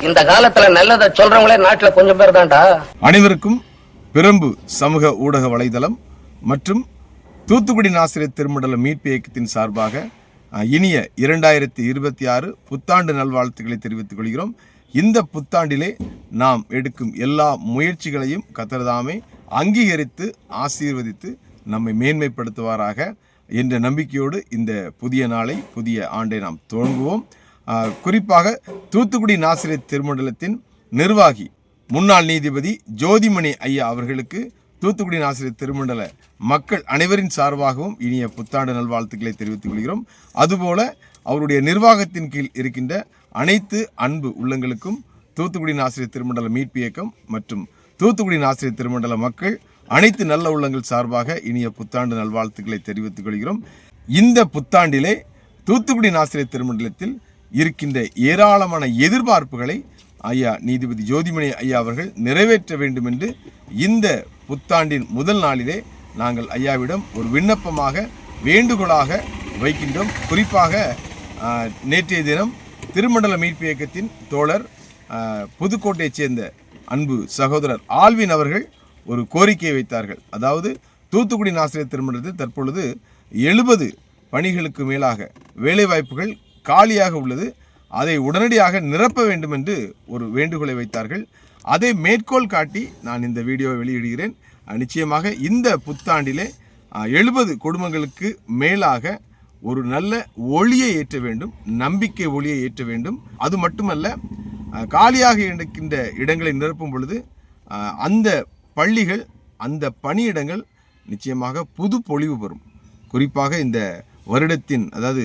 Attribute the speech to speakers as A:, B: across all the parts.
A: இந்த காலத்துல நல்லதை சொல்றவங்களே நாட்டுல கொஞ்சம் பேர் தான்டா.
B: அனைவருக்கும் பிரம்பு சமூக ஊடக வலைதளம் மற்றும் தூத்துக்குடி நாசிரியர் திருமண்டல மீட்பு இயக்கத்தின் சார்பாக இனிய 2026 புத்தாண்டு நல்வாழ்த்துக்களை தெரிவித்துக் கொள்கிறோம். இந்த புத்தாண்டிலே நாம் எடுக்கும் எல்லா முயற்சிகளையும் கர்த்தர்தாமே அங்கீகரித்து ஆசீர்வதித்து நம்மை மேன்மைப்படுத்துவாராக என்ற நம்பிக்கையோடு இந்த புதிய நாளை, புதிய ஆண்டை நாம் துவங்குவோம். குறிப்பாக தூத்துக்குடி நாசிரியர் திருமண்டலத்தின் நிர்வாகி முன்னாள் நீதிபதி ஜோதிமணி ஐயா அவர்களுக்கு தூத்துக்குடி நாசிரியர் திருமண்டல மக்கள் அனைவரின் சார்பாகவும் இனிய புத்தாண்டு நல்வாழ்த்துக்களை தெரிவித்துக் கொள்கிறோம். அதுபோல அவருடைய நிர்வாகத்தின் கீழ் இருக்கின்ற அனைத்து அன்பு உள்ளங்களுக்கும் தூத்துக்குடி நாசிரியர் திருமண்டல மீட்பு இயக்கம் மற்றும் தூத்துக்குடி நாசிரியர் திருமண்டல மக்கள் அனைத்து நல்ல உள்ளங்கள் சார்பாக இனிய புத்தாண்டு நல்வாழ்த்துக்களை தெரிவித்துக் கொள்கிறோம். இந்த புத்தாண்டிலே தூத்துக்குடி நாசிரியர் திருமண்டலத்தில் இருக்கின்ற ஏராளமான எதிர்பார்ப்புகளை ஐயா நீதிபதி ஜோதிமணி ஐயா அவர்கள் நிறைவேற்ற வேண்டும் என்று இந்த புத்தாண்டின் முதல் நாளிலே நாங்கள் ஐயாவிடம் ஒரு விண்ணப்பமாக வேண்டுகோளாக வைக்கின்றோம். குறிப்பாக நேற்றைய தினம் திருமண்டல மீட்பு இயக்கத்தின் தோழர் புதுக்கோட்டையைச் சேர்ந்த அன்பு சகோதரர் ஆல்வின் அவர்கள் ஒரு கோரிக்கையை வைத்தார்கள். அதாவது தூத்துக்குடி நாசிரியர் திருமண்டலத்தில் தற்பொழுது 70 பணிகளுக்கு மேலாக வேலைவாய்ப்புகள் காலியாக உள்ளது. அதை உடனடியாக நிரப்ப வேண்டும் என்று ஒரு வேண்டுகோளை வைத்தார்கள். அதை மேற்கோள் காட்டி நான் இந்த வீடியோவை வெளியிடுகிறேன். நிச்சயமாக இந்த புத்தாண்டிலே 70 குடும்பங்களுக்கு மேலாக ஒரு நல்ல ஒளியை ஏற்ற வேண்டும், நம்பிக்கை ஒளியை ஏற்ற வேண்டும். அது மட்டுமல்ல, காலியாக இருக்கின்ற இடங்களை நிரப்பும் பொழுது அந்த பள்ளிகள், அந்த பணியிடங்கள் நிச்சயமாக புது பொலிவு பெறும். குறிப்பாக இந்த வருடத்தின், அதாவது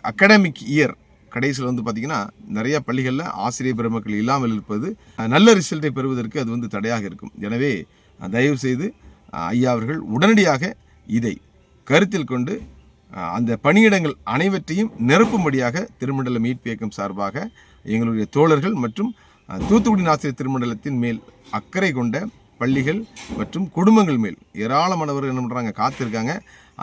B: அகாடமிக் இயர் கடைசியில் பார்த்திங்கன்னா நிறைய பள்ளிகளில் ஆசிரியர் பெருமக்கள் இல்லாமல் இருப்பது நல்ல ரிசல்ட்டை பெறுவதற்கு அது தடையாக இருக்கும். எனவே தயவு செய்து ஐயா அவர்கள் உடனடியாக இதை கருத்தில் கொண்டு அந்த பணியிடங்கள் அனைவற்றையும் நிரப்பும்படியாக திருமண்டல மீட்பு இயக்கம் சார்பாக எங்களுடைய தோழர்கள் மற்றும் தூத்துக்குடி நாசிரியர் திருமண்டலத்தின் மேல் அக்கறை கொண்ட பள்ளிகள் மற்றும் குடும்பங்கள் மேல் ஏராளமானவர்கள் என்ன பண்ணுறாங்க, காத்திருக்காங்க.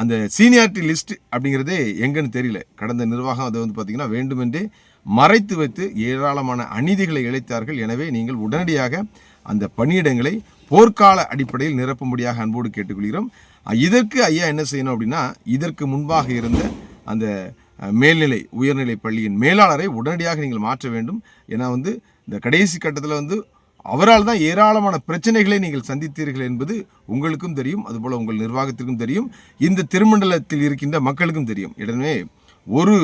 B: அந்த சீனியாரிட்டி லிஸ்ட் அப்படிங்கிறதே எங்கன்னு தெரியல. கடந்த நிர்வாகம் அதை பார்த்திங்கன்னா வேண்டுமென்றே மறைத்து வைத்து ஏராளமான அநீதிகளை இழைத்தார்கள். எனவே நீங்கள் உடனடியாக அந்த பணியிடங்களை போர்க்கால அடிப்படையில் நிரப்பும்படியாக அன்போடு கேட்டுக்கொள்கிறோம். இதற்கு ஐயா என்ன செய்யணும் அப்படின்னா, இதற்கு முன்பாக இருந்த அந்த மேல்நிலை உயர்நிலை பள்ளியின் மேலாளரை உடனடியாக நீங்கள் மாற்ற வேண்டும். ஏன்னா இந்த கடைசி கட்டத்தில் அவரால் தான் ஏராளமான பிரச்சனைகளை நீங்கள் சந்தித்தீர்கள் என்பது உங்களுக்கும் தெரியும், அதுபோல் உங்கள் நிர்வாகத்திற்கும் தெரியும், இந்த திருமண்டலத்தில் இருக்கின்ற மக்களுக்கும் தெரியும். எனவே ஒரு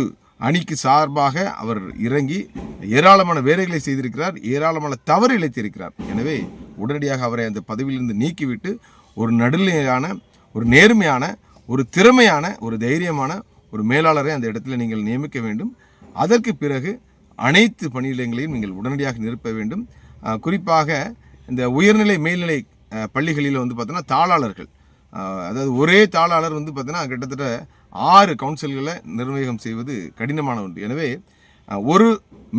B: அணிக்கு சார்பாக அவர் இறங்கி ஏராளமான வேலைகளை செய்திருக்கிறார், ஏராளமான தவறு இழைத்திருக்கிறார். எனவே உடனடியாக அவரை அந்த பதவியிலிருந்து நீக்கிவிட்டு ஒரு நடுநிலையான, ஒரு நேர்மையான, ஒரு திறமையான, ஒரு தைரியமான ஒரு மேலாளரை அந்த இடத்துல நீங்கள் நியமிக்க வேண்டும். அதற்கு பிறகு அனைத்து பணியிடங்களையும் நீங்கள் உடனடியாக நிரப்ப வேண்டும். குறிப்பாக இந்த உயர்நிலை மேல்நிலை பள்ளிகளில் பார்த்தோன்னா தாளாளர்கள், அதாவது ஒரே தாளாளர் பார்த்தோன்னா கிட்டத்தட்ட 6 கவுன்சில்களை நிர்வாகம் செய்வது கடினமான ஒன்று. எனவே ஒரு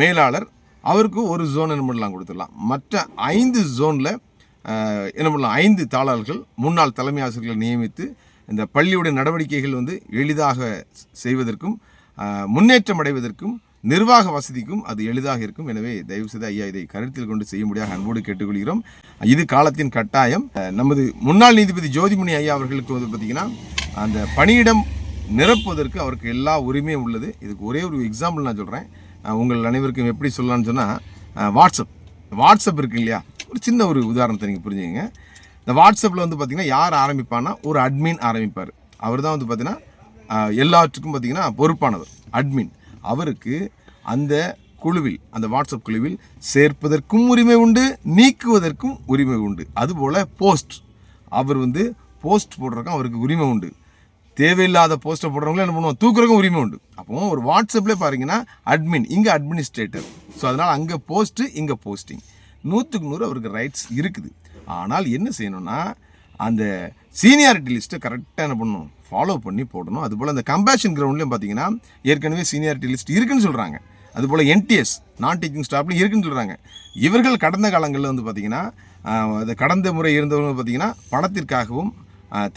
B: மேலாளர் அவருக்கு ஒரு ஜோன் என்ன பண்ணலாம் கொடுத்துடலாம். மற்ற 5 ஜோனில் என்ன பண்ணலாம், 5 தாளாளர்கள் முன்னாள் தலைமை ஆசிரியர்களை நியமித்து இந்த பள்ளியுடைய நடவடிக்கைகள் எளிதாக செய்வதற்கும் முன்னேற்றம் அடைவதற்கும் நிர்வாக வசதிக்கும் அது எளிதாக இருக்கும். எனவே தயவுசெய்து ஐயா இதை கருத்தில் கொண்டு செய்யும்படியாக அன்போடு கேட்டுக்கொள்கிறோம். இது காலத்தின் கட்டாயம். நமது முன்னாள் நீதிபதி ஜோதிமணி ஐயா அவர்களுக்கு பார்த்திங்கன்னா அந்த பணியிடம் நிரப்புவதற்கு அவருக்கு எல்லா உரிமையும் உள்ளது. இதுக்கு ஒரே ஒரு எக்ஸாம்பிள் நான் சொல்கிறேன். உங்கள் அனைவருக்கும் எப்படி சொல்லலாம்னு சொன்னால், வாட்ஸ்அப் இருக்கு இல்லையா, ஒரு சின்ன ஒரு உதாரணத்தை நீங்கள் புரிஞ்சுங்க. இந்த வாட்ஸ்அப்பில் பார்த்திங்கன்னா யார் ஆரம்பிப்பான்னா ஒரு அட்மின் ஆரம்பிப்பார். அவர் தான் பார்த்திங்கன்னா எல்லாத்துக்கும் பார்த்திங்கன்னா பொறுப்பானவர் அட்மின். அவருக்கு அந்த குழுவில், அந்த வாட்ஸ்அப் குழுவில் சேர்ப்பதற்கும் உரிமை உண்டு, நீக்குவதற்கும் உரிமை உண்டு. அதுபோல் போஸ்ட், அவர் போஸ்ட் போடுறதுக்கும் அவருக்கு உரிமை உண்டு. தேவையில்லாத போஸ்ட்டை போடுறவங்களும் என்ன பண்ணுவோம், தூக்குறதுக்கும் உரிமை உண்டு. அப்போ ஒரு வாட்ஸ்அப்லேயே பாருங்கன்னா அட்மின், இங்கே அட்மினிஸ்ட்ரேட்டர். ஸோ அதனால் அங்கே போஸ்ட்டு, இங்கே போஸ்டிங், 100க்கு 100 அவருக்கு ரைட்ஸ் இருக்குது. ஆனால் என்ன செய்யணும்னா, அந்த சீனியாரிட்டி லிஸ்ட்டை கரெக்டாக என்ன பண்ணணும், ஃபாலோ பண்ணி போடணும். அதுபோல் அந்த கம்பேஷன் கிரவுண்ட்லேயும் பார்த்தீங்கன்னா ஏற்கனவே சீனியாரிட்டி லிஸ்ட் இருக்குன்னு சொல்கிறாங்க. அதுபோல் என்டிஎஸ் நான் டீச்சிங் ஸ்டாஃப்லையும் இருக்குன்னு சொல்கிறாங்க. இவர்கள் கடந்த காலங்களில் பார்த்திங்கன்னா அது கடந்த முறை இருந்தவங்க பார்த்திங்கன்னா பணத்திற்காகவும்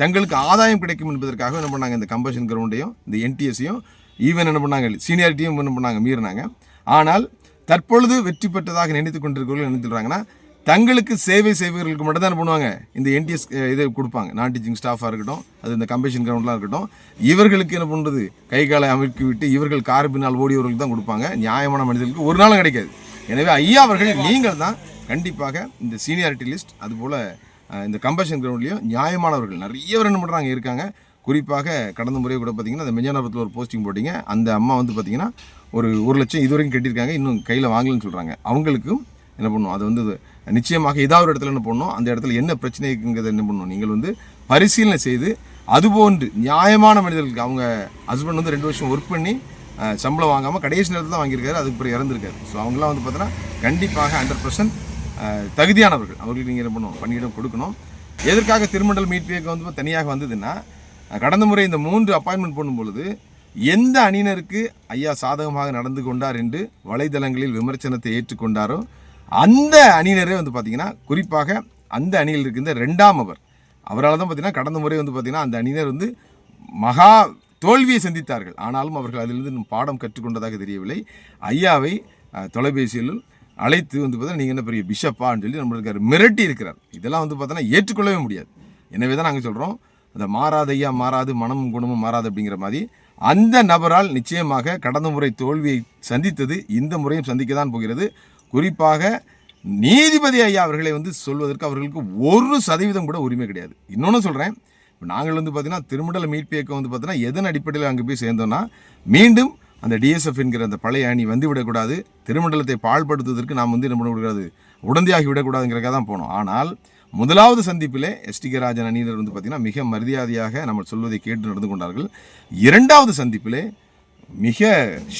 B: தங்களுக்கு ஆதாயம் கிடைக்கும் என்பதற்காக என்ன பண்ணாங்க, இந்த கம்பேஷன் கிரவுண்டையும் இந்த என்டிஎஸையும் ஈவன் என்ன பண்ணாங்க, சீனியாரிட்டியும் என்ன பண்ணாங்க, மீறினாங்க. ஆனால் தற்பொழுது வெற்றி பெற்றதாக நினைத்துக் கொண்டிருக்கிறவர்கள் என்ன சொல்றாங்கன்னா, தங்களுக்கு சேவை செய்பவர்களுக்கு மட்டும் தான் பண்ணுவாங்க இந்த என்டிஎஸ் இதை கொடுப்பாங்க. நான் டீச்சிங் ஸ்டாஃபாக இருக்கட்டும், அது இந்த கம்பெஷன் கிரவுண்ட்லாம் இருக்கட்டும், இவர்களுக்கு என்ன பண்ணுறது, கை காலை அமைக்கி விட்டு இவர்கள் கார் பின்னால் ஓடியவர்களுக்கு தான் கொடுப்பாங்க. நியாயமான மனிதர்களுக்கு ஒரு நாளும் கிடைக்காது. எனவே ஐயா அவர்கள் நீங்கள் தான் கண்டிப்பாக இந்த சீனியாரிட்டி லிஸ்ட் அதுபோல் இந்த கம்பஷன் கிரவுண்ட்லேயும் நியாயமானவர்கள் நிறைய பேர் என்ன பண்ணுறாங்க இருக்காங்க. குறிப்பாக கடந்த முறை கூட பார்த்தீங்கன்னா அந்த மெஞ்சானபுரத்தில் ஒரு போஸ்டிங் போட்டிங்க. அந்த அம்மா வந்து பார்த்தீங்கன்னா ஒரு 1 லட்சம் இதுவரைக்கும் கட்டியிருக்காங்க, இன்னும் கையில் வாங்கலன்னு சொல்கிறாங்க. அவங்களுக்கும் என்ன பண்ணணும், அது வந்து நிச்சயமாக ஏதாவது ஒரு இடத்துல என்ன பண்ணணும், அந்த இடத்துல என்ன பிரச்சனை இருக்குங்கிறத என்ன பண்ணணும், நீங்கள் வந்து பரிசீலனை செய்து அதுபோன்று நியாயமான மனிதர்களுக்கு, அவங்க ஹஸ்பண்ட் வந்து 2 வருஷம் ஒர்க் பண்ணி சம்பளம் வாங்காமல் கடைசி நேரத்தில் தான் வாங்கியிருக்காரு, அதுக்கு பிறகு இறந்துருக்காரு. ஸோ அவங்களாம் வந்து பார்த்தீங்கன்னா கண்டிப்பாக 100% தகுதியானவர்கள். அவர்களுக்கு நீங்கள் என்ன பண்ணணும், பணியிடம் கொடுக்கணும். எதற்காக திருமண்டல் மீட்பியக்கம் வந்து தனியாக வந்ததுன்னா, கடந்த முறை இந்த 3 அப்பாயின்மெண்ட் பண்ணும்பொழுது எந்த அணியினருக்கு ஐயா சாதகமாக நடந்து கொண்டார் என்று வலைதளங்களில் விமர்சனத்தை ஏற்றுக்கொண்டாரோ அந்த அணியினரே வந்து பார்த்தீங்கன்னா, குறிப்பாக அந்த அணியில் இருக்கின்ற 2ஆம் அவரால் தான் பார்த்தீங்கன்னா கடந்த முறை வந்து பார்த்தீங்கன்னா அந்த அணியினர் வந்து மகா தோல்வியை சந்தித்தார்கள். ஆனாலும் அவர்கள் அதிலிருந்து பாடம் கற்றுக்கொண்டதாக தெரியவில்லை. ஐயாவை தொலைபேசியில் அழைத்து வந்து பார்த்தா நீங்கள் என்ன பெரிய பிஷப்பான்னு சொல்லி நம்மளுக்கு மிரட்டி இருக்கிறார். இதெல்லாம் வந்து பார்த்தோன்னா ஏற்றுக்கொள்ளவே முடியாது. எனவே தான் நாங்கள் சொல்கிறோம், அந்த மாறாத ஐயா மாறாது, மனமும் குணமும் மாறாது அப்படிங்கிற மாதிரி அந்த நபரால் நிச்சயமாக கடந்த முறை தோல்வியை சந்தித்தது இந்த முறையும் சந்திக்க தான் போகிறது. குறிப்பாக நீதிபதி ஐயா அவர்களை வந்து சொல்வதற்கு அவர்களுக்கு 1% கூட உரிமை கிடையாது. இன்னொன்று சொல்கிறேன், இப்போ நாங்கள் வந்து பார்த்தீங்கன்னா திருமண்டல மீட்பு இயக்கம் வந்து பார்த்தீங்கன்னா எதன் அடிப்படையில் அங்கே போய் சேர்ந்தோம்னா, மீண்டும் அந்த டிஎஸ்எஃப் என்கிற அந்த பழைய அணி வந்து விடக்கூடாது, திருமண்டலத்தை பாழ்படுத்துவதற்கு நாம் வந்து என்ன பண்ணக்கூடாது, உடந்தையாகி விடக்கூடாதுங்கிறக்காக தான் போனோம். ஆனால் முதலாவது சந்திப்பிலே எஸ்டிகே ராஜன் அணியினர் வந்து பார்த்தீங்கன்னா மிக மரியாதையாக நம்ம சொல்வதை கேட்டு நடந்து கொண்டார்கள். 2வது சந்திப்பிலே மிக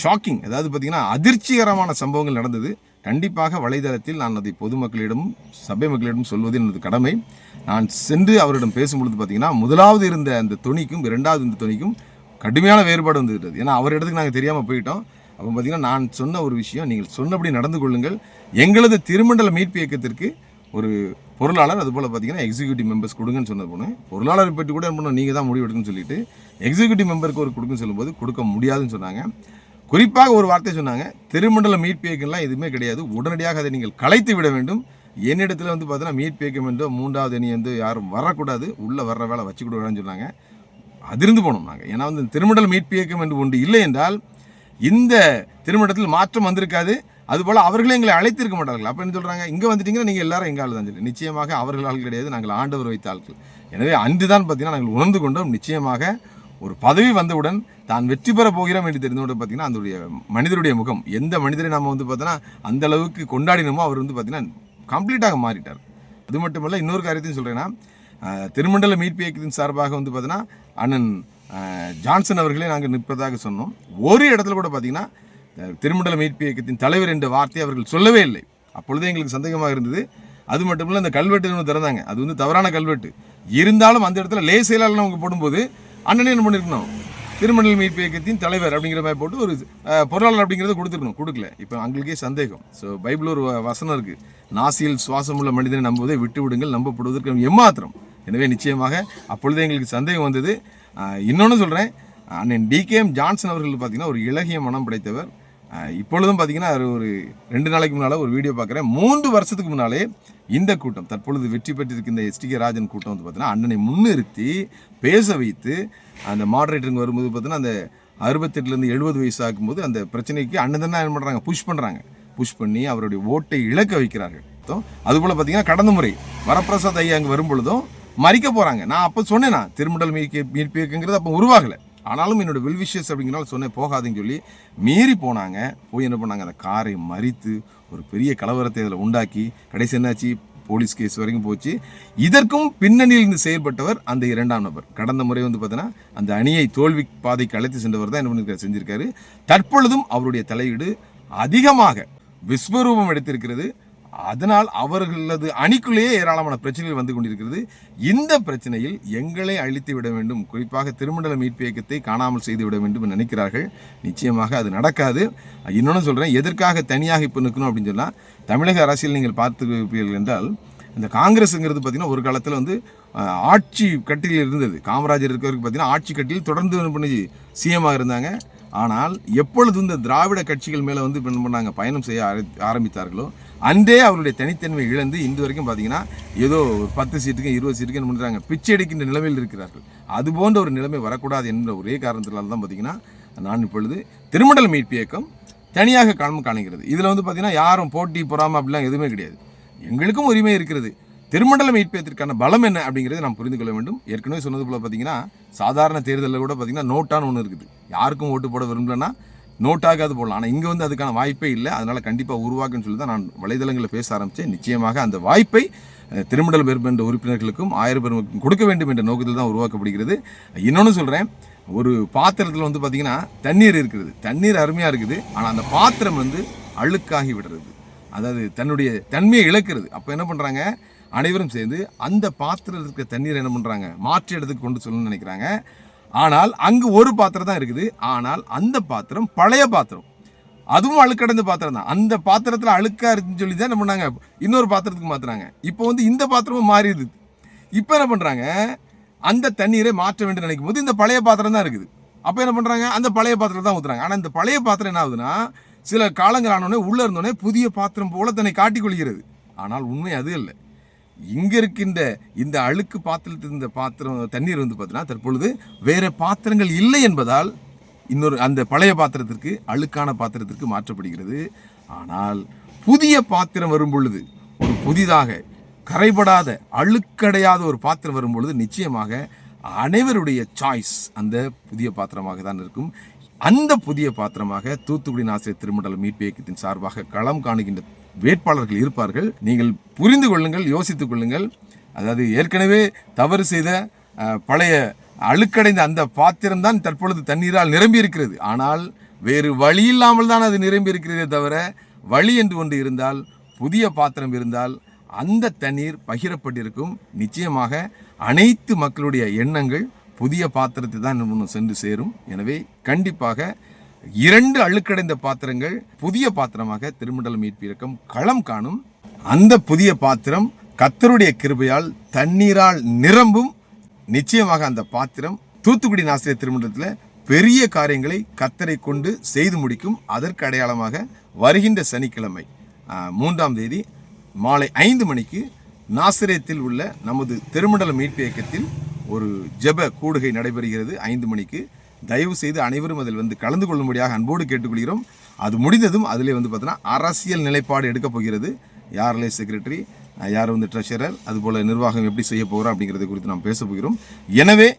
B: ஷாக்கிங், அதாவது பார்த்தீங்கன்னா அதிர்ச்சிகரமான சம்பவங்கள் நடந்தது. கண்டிப்பாக வலைதளத்தில் நான் அதை பொதுமக்களிடம் சபை மக்களிடம் சொல்வது எனது கடமை. நான் சென்று அவரிடம் பேசும்பொழுது பார்த்தீங்கன்னா முதலாவது இருந்த அந்த துணிக்கும் 2வது இந்த துணிக்கும் கடுமையான வேறுபாடு வந்துவிட்டது. ஏன்னா அவர் இடத்துக்கு நாங்கள் தெரியாமல் போயிட்டோம். அப்போ பார்த்தீங்கன்னா நான் சொன்ன ஒரு விஷயம், நீங்கள் சொன்னபடி நடந்து கொள்ளுங்கள், எங்களது திருமண்டல மீட்பு இயக்கத்திற்கு ஒரு பொருளாளர் அதுபோல் பார்த்தீங்கன்னா எக்ஸிக்யூட்டிவ் மெம்பர்ஸ் கொடுங்கன்னு சொன்னது போனேன். பொருளாளரை பற்றி கூட என்ன பண்ணணும், நீங்கள் தான் முடிவு எடுக்குன்னு சொல்லிட்டு எக்ஸிக்யூட்டிவ் மெம்பருக்கு ஒரு கொடுக்குன்னு சொல்லும்போது கொடுக்க முடியாதுன்னு சொன்னாங்க. குறிப்பாக ஒரு வார்த்தை சொன்னாங்க, திருமண்டல மீட்பு இயக்கம்லாம் எதுவுமே கிடையாது, உடனடியாக அதை நீங்கள் கலைத்து விட வேண்டும். என்னிடத்தில் வந்து பார்த்தீங்கன்னா மீட்பு இயக்கம் என்றோ 3வது அணி வந்து யாரும் வரக்கூடாது, உள்ளே வர்ற வேலை வச்சு கொடுக்குறான்னு சொன்னாங்க. அதிர்ந்து போனோம் நாங்கள். ஏன்னா வந்து திருமண்டல மீட்பு இயக்கம் என்று ஒன்று இல்லை என்றால் இந்த திருமண்டலத்தில் மாற்றம் வந்திருக்காது. அதுபோல் அவர்களே எங்களை அழைத்திருக்க மாட்டார்கள். அப்போ என்ன சொல்கிறாங்க, இங்கே வந்துட்டீங்கன்னா நீங்கள் எல்லாரும் எங்கள் ஆள் தான் சொல்லி. நிச்சயமாக அவர்கள் ஆள் கிடையாது, நாங்கள் ஆண்டவர் வைத்த ஆட்கள். எனவே அன்று தான் பார்த்தீங்கன்னா நாங்கள் உணர்ந்து கொண்டோம், நிச்சயமாக ஒரு பதவி வந்தவுடன் தான் வெற்றி பெற போகிறோம் என்று தெரிந்தவுடன் பார்த்தீங்கன்னா அந்த மனிதருடைய முகம், எந்த மனிதரை நம்ம வந்து பார்த்தோன்னா அந்த அளவுக்கு கொண்டாடினோமோ அவர் வந்து பார்த்தீங்கன்னா கம்ப்ளீட்டாக மாறிட்டார். அது மட்டுமல்ல, இன்னொரு காரியத்தையும் சொல்கிறேன்னா, திருமண்டல மீட்பு இயக்கத்தின் சார்பாக வந்து பார்த்தீங்கன்னா அண்ணன் ஜான்சன் அவர்களே நாங்கள் நிற்பதாக சொன்னோம். ஒரு இடத்துல கூட பார்த்தீங்கன்னா திருமண்டல மீட்பு இயக்கத்தின் தலைவர் என்ற வார்த்தையை அவர்கள் சொல்லவே இல்லை. அப்பொழுதே எங்களுக்கு சந்தேகமாக இருந்தது. அது மட்டும் இல்லை, அந்த கல்வெட்டு ஒன்று திறந்தாங்க, அது வந்து தவறான கல்வெட்டு இருந்தாலும் அந்த இடத்துல லேசையிலால் அவங்க போடும்போது அண்ணனே என்ன பண்ணியிருக்கணும், திருமண்டல மீட்பு இயக்கத்தின் தலைவர் அப்படிங்கிற மாதிரி போட்டு ஒரு பொருளாளர் அப்படிங்கிறத கொடுத்துருக்கணும், கொடுக்கல. இப்போ அவங்களுக்கே சந்தேகம். ஸோ பைபிள் ஒரு வசனம் இருக்குது, நாசியில் சுவாசம் உள்ள மனிதனை நம்புவதை விட்டு விடுங்கள், நம்பப்படுவதற்கு எம்மாத்திரம். எனவே நிச்சயமாக அப்பொழுது எங்களுக்கு சந்தேகம் வந்தது. இன்னொன்று சொல்கிறேன், அண்ணன் டிகேஎம் ஜான்சன் அவர்கள் பார்த்தீங்கன்னா ஒரு இலகிய மனம் படைத்தவர். இப்பொழுதும் பார்த்தீங்கன்னா ஒரு 2 நாளைக்கு முன்னால் ஒரு வீடியோ பார்க்குறேன், 3 வருஷத்துக்கு முன்னாலே இந்த கூட்டம் தற்பொழுது வெற்றி பெற்றிருக்கின்ற எஸ்டிகே ராஜன் கூட்டம் வந்து பார்த்தீங்கன்னா அண்ணனை முன்னிறுத்தி பேச வைத்து அந்த மாடரேட்டருங்க வரும்போது பார்த்தீங்கன்னா அந்த 68லேருந்து 70 வயசு ஆகும்போது அந்த பிரச்சனைக்கு அண்ணன் தானே என்ன பண்ணுறாங்க, புஷ் பண்ணி அவருடைய ஓட்டை இழக்க வைக்கிறார்கள். அதுபோல் பார்த்தீங்கன்னா கடந்த முறை வரப்பிரசாத் ஐயா அங்கே வரும்பொழுதும் மறிக்க போகிறாங்க. நான் அப்போ சொன்னேன்னா திருமண்டல் மீட்பு இயக்கங்கிறது அப்போ உருவாகலை. ஆனாலும் என்னோட வெல்விஷஸ் அப்படிங்கிறனால சொன்னேன் போகாதுன்னு சொல்லி மீறி போனாங்க. போய் என்ன பண்ணாங்க, அந்த காரை மறித்து ஒரு பெரிய கலவரத்தை அதில் உண்டாக்கி கடைசி என்னாச்சு, போலீஸ் கேஸ் வரைக்கும் போச்சு. இதற்கும் பின்னணியில் இருந்து செயல்பட்டவர் அந்த 2ஆம் நபர். கடந்த முறை வந்து பார்த்தீங்கன்னா அந்த அணியை தோல்வி பாதைக்கு அழைத்து சென்றவர் தான் என்ன பண்ணிருக்காரு, செஞ்சிருக்காரு. தற்பொழுதும் அவருடைய தலையீடு அதிகமாக விஸ்வரூபம் எடுத்திருக்கிறது. அதனால் அவர்களது அணிக்குள்ளேயே ஏராளமான பிரச்சனைகள் வந்து கொண்டிருக்கிறது. இந்த பிரச்சனையில் எங்களை அழித்து விட வேண்டும், குறிப்பாக திருமண்டல மீட்பு இயக்கத்தை காணாமல் செய்து விட வேண்டும் என்று நினைக்கிறார்கள். நிச்சயமாக அது நடக்காது. இன்னொன்று சொல்கிறேன், எதற்காக தனியாக இப்போ நிற்கணும் அப்படின்னு சொன்னால், தமிழக அரசியல் நீங்கள் பார்த்துருப்பீர்கள் என்றால் இந்த காங்கிரஸுங்கிறது பார்த்திங்கன்னா ஒரு காலத்தில் வந்து ஆட்சி கட்டில் இருந்தது. காமராஜர் இருக்கிறவருக்கு பார்த்திங்கன்னா ஆட்சி கட்டில் தொடர்ந்து பண்ணி சிஎம்மாக இருந்தாங்க. ஆனால் எப்பொழுது இந்த திராவிட கட்சிகள் மேலே வந்து என்ன பண்ணாங்க, பயணம் செய்ய ஆரம்பித்தார்களோ அன்றே அவருடைய தனித்தன்மை இழந்து இன்று வரைக்கும் பார்த்தீங்கன்னா ஏதோ 10 சீட்டுக்கு 20 சீட்டுக்கு என்ன பண்ணுறாங்க, பிச்சை எடுக்கின்ற நிலைமையில் இருக்கிறார்கள். அது போன்ற ஒரு நிலைமை வரக்கூடாது என்ற ஒரே காரணத்தினால தான் பார்த்தீங்கன்னா நான் இப்பொழுது திருமண்டல மீட்பு இயக்கம் தனியாக களம் காணுகிறது. இதில் வந்து பார்த்தீங்கன்னா யாரும் போட்டி பொறாமை அப்படிலாம் எதுவுமே கிடையாது. எங்களுக்கும் உரிமை இருக்கிறது. திருமண்டல மீட்பதற்கான பலம் என்ன அப்படிங்கிறத நாம் புரிந்து கொள்ள வேண்டும். ஏற்கனவே சொன்னது போல் பார்த்தீங்கன்னா சாதாரண தேர்தலில் கூட பார்த்தீங்கன்னா நோட்டான்னு ஒன்று இருக்குது. யாருக்கும் ஓட்டு போட விரும்பலன்னா நோட்டாக அது போடலாம். ஆனால் இங்கே வந்து அதுக்கான வாய்ப்பே இல்லை. அதனால் கண்டிப்பாக உருவாக்குன்னு சொல்லி தான் நான் வலைதளங்களில் பேச ஆரம்பித்தேன். நிச்சயமாக அந்த வாய்ப்பை திருமண்டல பெருமன்ற உறுப்பினர்களுக்கும் 1000 பேருக்கும் கொடுக்க வேண்டும் என்ற நோக்கத்தில் தான் உருவாக்கப்படுகிறது. இன்னொன்று சொல்கிறேன், ஒரு பாத்திரத்தில் வந்து பார்த்திங்கன்னா தண்ணீர் இருக்கிறது. தண்ணீர் அருமையாக இருக்குது. ஆனால் அந்த பாத்திரம் வந்து அழுக்காகி விடுறது, அதாவது தன்னுடைய தன்மையை இழக்கிறது. அப்போ என்ன பண்ணுறாங்க, அனைவரும் சேர்ந்து அந்த பாத்திரத்தில் இருக்கிற தண்ணீரை என்ன பண்ணுறாங்க, மாற்று இடத்துக்கு கொண்டு சொல்லணும்னு நினைக்கிறாங்க. ஆனால் அங்கு ஒரு பாத்திரம் தான் இருக்குது. ஆனால் அந்த பாத்திரம் பழைய பாத்திரம், அதுவும் அழுக்கடைந்த பாத்திரம் தான். அந்த பாத்திரத்தில் அழுக்கா இருக்குன்னு சொல்லி தான் என்ன பண்ணாங்க, இன்னொரு பாத்திரத்துக்கு மாற்றுறாங்க. இப்போ வந்து இந்த பாத்திரமும் மாறிடுது. இப்போ என்ன பண்ணுறாங்க, அந்த தண்ணீரை மாற்ற வேண்டும் நினைக்கும் போது இந்த பழைய பாத்திரம் தான் இருக்குது. அப்போ என்ன பண்ணுறாங்க, அந்த பழைய பாத்திரம் தான் ஊற்றுறாங்க. ஆனால் இந்த பழைய பாத்திரம் என்ன ஆகுதுன்னா, சில காலங்கள் ஆனோடனே உள்ளே இருந்தோடனே புதிய பாத்திரம் போல தன்னை காட்டிக்கொள்கிறது. ஆனால் உண்மை அது இல்லை. இங்கே இருக்கின்ற இந்த அழுக்கு பாத்திரத்தில் இருந்த பாத்திரம் தண்ணீர் வந்து பார்த்தீங்கன்னா தற்பொழுது வேறு பாத்திரங்கள் இல்லை என்பதால் இன்னொரு அந்த பழைய பாத்திரத்திற்கு, அழுக்கான பாத்திரத்திற்கு மாற்றப்படுகிறது. ஆனால் புதிய பாத்திரம் வரும் பொழுது, ஒரு புதிதாக கரைபடாத அழுக்கடையாத ஒரு பாத்திரம் வரும் பொழுது நிச்சயமாக அனைவருடைய சாய்ஸ் அந்த புதிய பாத்திரமாக தான் இருக்கும். அந்த புதிய பாத்திரமாக தூத்துக்குடி ஆசிரியர் திருமண்டல மீட்பு இயக்கத்தின் சார்பாக களம் காணுகின்ற வேட்பாளர்கள் இருப்பார்கள். நீங்கள் புரிந்து கொள்ளுங்கள், யோசித்துக் கொள்ளுங்கள். அதாவது ஏற்கனவே தவறு செய்த பழைய அழுக்கடைந்த அந்த பாத்திரம் தான் தற்பொழுது தண்ணீரால் நிரம்பி இருக்கிறது. ஆனால் வேறு வழி இல்லாமல் தான் அது நிரம்பி இருக்கிறதே தவிர, வழி என்று ஒன்று இருந்தால், புதிய பாத்திரம் இருந்தால் அந்த தண்ணீர் பகிரப்பட்டிருக்கும். நிச்சயமாக அனைத்து மக்களுடைய எண்ணங்கள் புதிய பாத்திரத்தை தான் சென்று சேரும். எனவே கண்டிப்பாக 2 அழுக்கடைந்த பாத்திரங்கள் புதிய பாத்திரமாக திருமண்டல மீட்பு இயக்கம் களம் காணும். அந்த புதிய பாத்திரம் கர்த்தருடைய கிருபையால் தண்ணீரால் நிரம்பும். நிச்சயமாக அந்த பாத்திரம் தூத்துக்குடி ஆசிரியர் திருமண்டலத்தில் பெரிய காரியங்களை கர்த்தரை கொண்டு செய்து முடிக்கும். அதற்கு அடையாளமாக வருகின்ற சனிக்கிழமை 3ஆம் தேதி மாலை 5 மணிக்கு நாசரேத்தில் உள்ள நமது திருமண்டல மீட்பு இயக்கத்தில் ஒரு ஜெப கூடுகை நடைபெறுகிறது 5 மணிக்கு. தயவு செய்து அனைவரும் அதில் வந்து கலந்து கொள்ளும்படியாக அன்போடு கேட்டுக்கொள்கிறோம். அது முடிந்ததும் அதிலே வந்து பார்த்தீங்கன்னா அரசியல் நிலைப்பாடு எடுக்கப் போகிறது. யாரிலே செக்ரட்டரி, யார் வந்து ட்ரெஷரர், அதுபோல் நிர்வாகம் எப்படி செய்ய போகிறோம் அப்படிங்கிறத குறித்து நாம் பேச போகிறோம். எனவே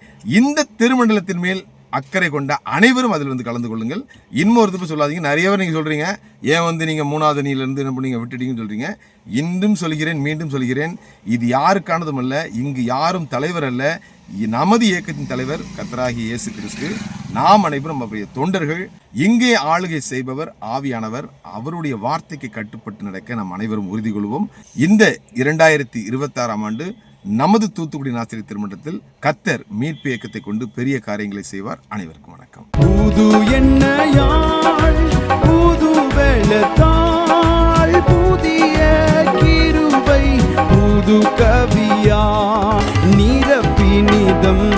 B: இந்த திருமண்டலத்தின் மேல் அக்கறை கொண்ட அனைவரும் அதில் வந்து கலந்து கொள்ளுங்கள். இன்னொரு திருப்பி சொல்லாதீங்க. நிறைய பேர் நீங்கள் சொல்கிறீங்க, ஏன் வந்து நீங்கள் 3வது அணியிலேருந்து என்ன பண்ணீங்க விட்டுட்டீங்கன்னு சொல்கிறீங்க. இன்றும் சொல்கிறேன், மீண்டும் சொல்கிறேன், இது யாருக்கானதும் அல்ல. இங்கு யாரும் தலைவர் அல்ல. நமது இயக்கத்தின் தலைவர் கர்த்தராகிய இயேசு கிறிஸ்து. நாம் அனைவரும் அவருடைய தொண்டர்கள். இங்கே ஆளுகை செய்பவர் ஆவியானவர். அவருடைய வார்த்தைக்கு கட்டுப்பட்டு நடக்க நாம் அனைவரும் உறுதி கொள்வோம். இந்த 2026ஆம் ஆண்டு நமது தூத்துக்குடி ஆசிரியர் திருமண்டலத்தில் கர்த்தர் மீட்பு இயக்கத்தை கொண்டு பெரிய காரியங்களை செய்வார். அனைவருக்கும் வணக்கம்.
C: புது எண்ணெயால், புது வெள்ளத்தால், புதிய கிருபை, புது கவியா நிரப்பினிதம்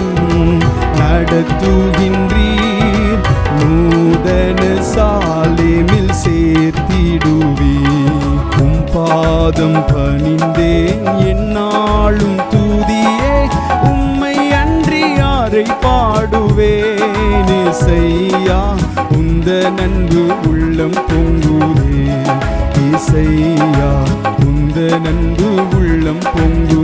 C: நடத்துகின்றீர். நூதன சாலேமில் சேர்த்திடுவீர். பாதம் பணிந்தேன் என்னாலும் தூதியே. உம்மை அன்றி யாரை பாடுவேன் இசையா. உந்த நன்பு உள்ளம் பொங்குதே இசையா. உந்த நன்பு உள்ளம் பொங்கு